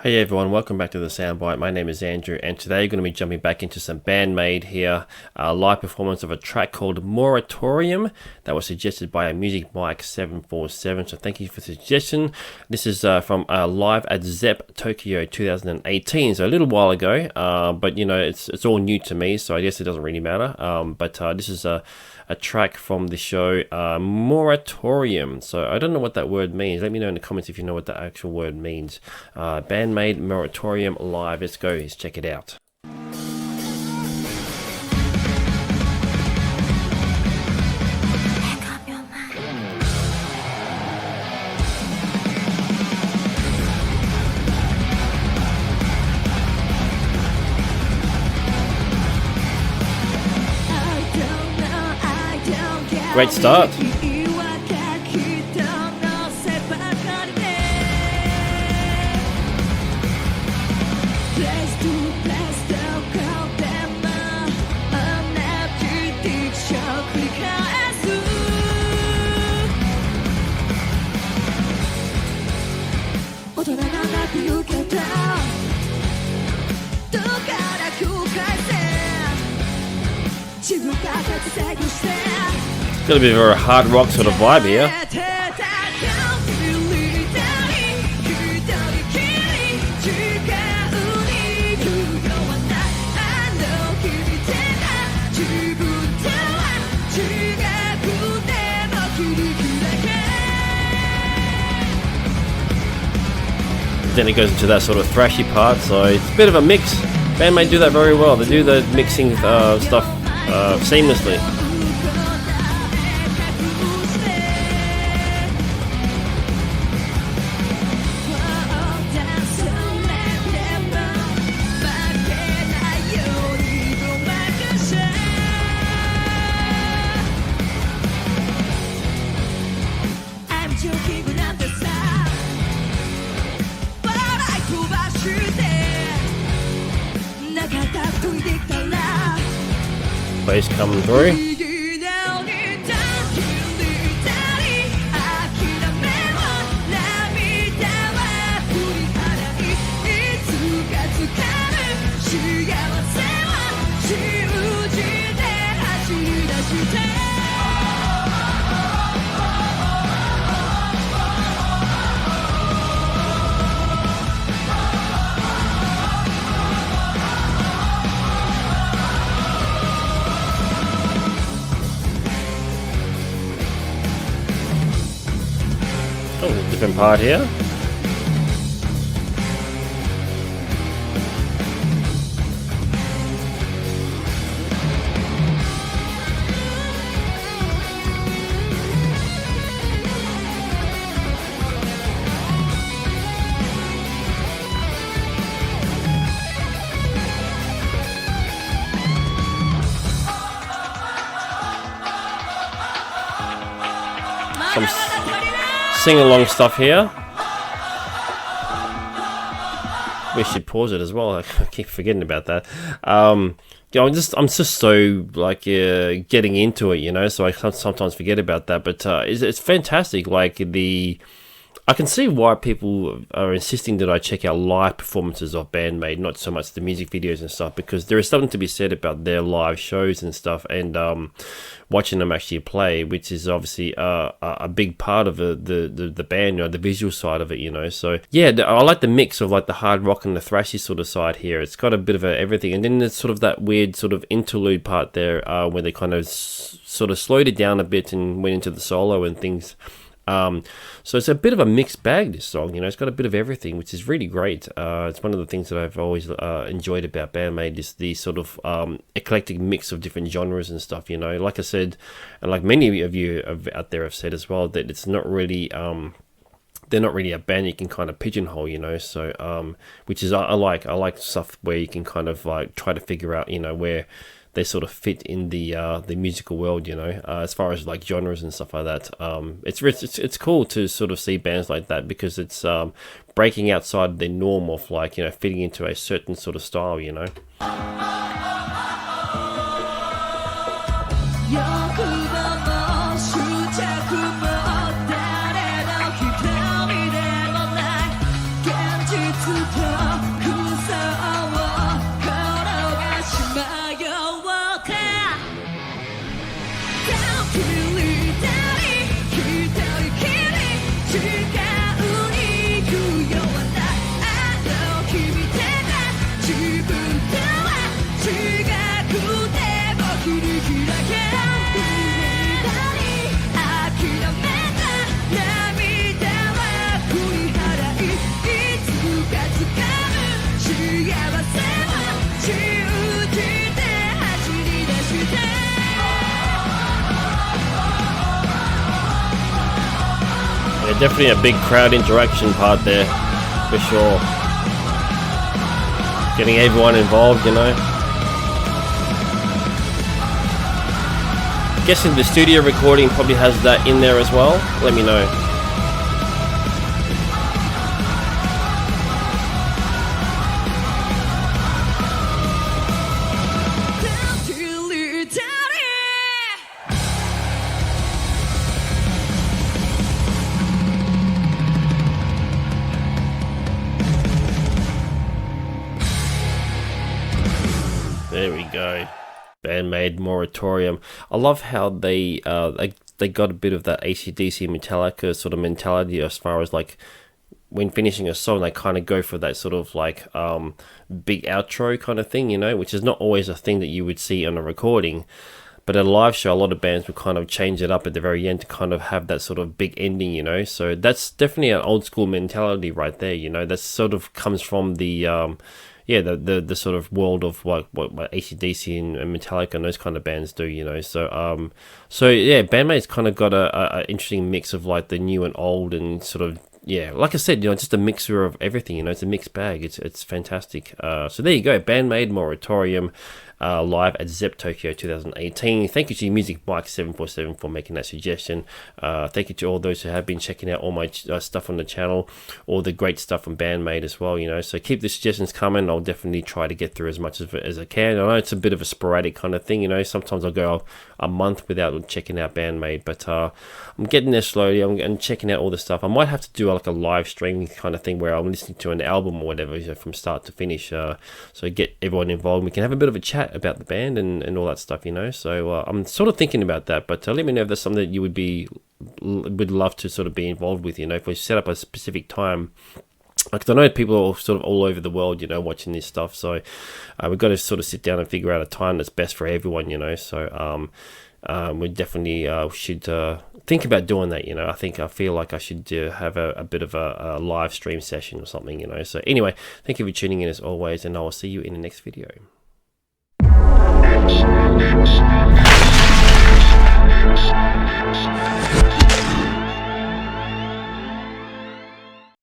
Hey everyone, welcome back to the Soundbyte. My name is Andrew, and today we're going to be jumping back into some Band-Maid here. A live performance of a track called Moratorium that was suggested by a Music Mike 747. So thank you for the suggestion. This is from live at Zepp Tokyo 2018, so a little while ago. But you know, it's all new to me, so I guess it doesn't really matter. But this is a track from the show Moratorium. So I don't know what that word means. Let me know in the comments if you know what the actual word means. Band-Maid Moratorium live. Let's go. Let's check it out. Great start. Got a bit of a hard rock sort of vibe here. Then it goes into that sort of thrashy part, so it's a bit of a mix. Band-Maid do that very well. They do the mixing stuff seamlessly. Bass coming through. Oh, different part here. Some sing-along stuff here. We should pause it as well. I keep forgetting about that. You know, I'm just so like getting into it, you know. So I sometimes forget about that. But it's fantastic. Like I can see why people are insisting that I check out live performances of Band-Maid, not so much the music videos and stuff, because there is something to be said about their live shows and stuff, and watching them actually play, which is obviously a big part of the band, you know, the visual side of it, you know. So yeah, I like the mix of like the hard rock and the thrashy sort of side here. It's got a bit of everything, and then there's sort of that weird sort of interlude part there where they kind of sort of slowed it down a bit and went into the solo and things. So it's a bit of a mixed bag, this song, you know. It's got a bit of everything, which is really great. It's one of the things that I've always enjoyed about Band-Maid, is the sort of eclectic mix of different genres and stuff, you know. Like I said, and like many of you out there have said as well, that it's not really they're not really a band you can kind of pigeonhole, you know. So which is I like stuff where you can kind of like try to figure out, you know, where they sort of fit in the musical world, you know, as far as like genres and stuff like that. It's cool to sort of see bands like that, because it's breaking outside the norm of, like, you know, fitting into a certain sort of style, you know. Definitely a big crowd interaction part there, for sure. Getting everyone involved, you know. Guessing the studio recording probably has that in there as well. Let me know. There we go. Band-Maid, Moratorium. I love how they got a bit of that AC/DC Metallica sort of mentality as far as like when finishing a song, they kind of go for that sort of like big outro kind of thing, you know, which is not always a thing that you would see on a recording. But at a live show, a lot of bands will kind of change it up at the very end to kind of have that sort of big ending, you know. So that's definitely an old school mentality right there, you know. That sort of comes from the the sort of world of what AC/DC and Metallica and those kind of bands do, you know. So yeah, Band-Maid's kind of got a interesting mix of like the new and old, and sort of, yeah, like I said, you know, just a mixture of everything, you know. It's a mixed bag. It's fantastic. So there you go, Band-Maid, Moratorium, live at Zepp Tokyo 2018. Thank you to Music Mike 747 for making that suggestion. Thank you to all those who have been checking out all my stuff on the channel, all the great stuff from Band-Maid as well, you know. So keep the suggestions coming. I'll definitely try to get through as much of it as I can. I know it's a bit of a sporadic kind of thing, you know. Sometimes I'll go a month without checking out Band-Maid, but I'm getting there slowly. I'm checking out all the stuff. I might have to do like a live streaming kind of thing where I'm listening to an album or whatever, you know, from start to finish, so get everyone involved. We can have a bit of a chat about the band and all that stuff, you know. So I'm sort of thinking about that, but let me know if there's something that you would love to sort of be involved with, you know. If we set up a specific time, because I know people are sort of all over the world, you know, watching this stuff, so we've got to sort of sit down and figure out a time that's best for everyone, you know. So we definitely should think about doing that, you know. I feel like I should have a bit of a live stream session or something, you know. So anyway, thank you for tuning in as always, and I will see you in the next video.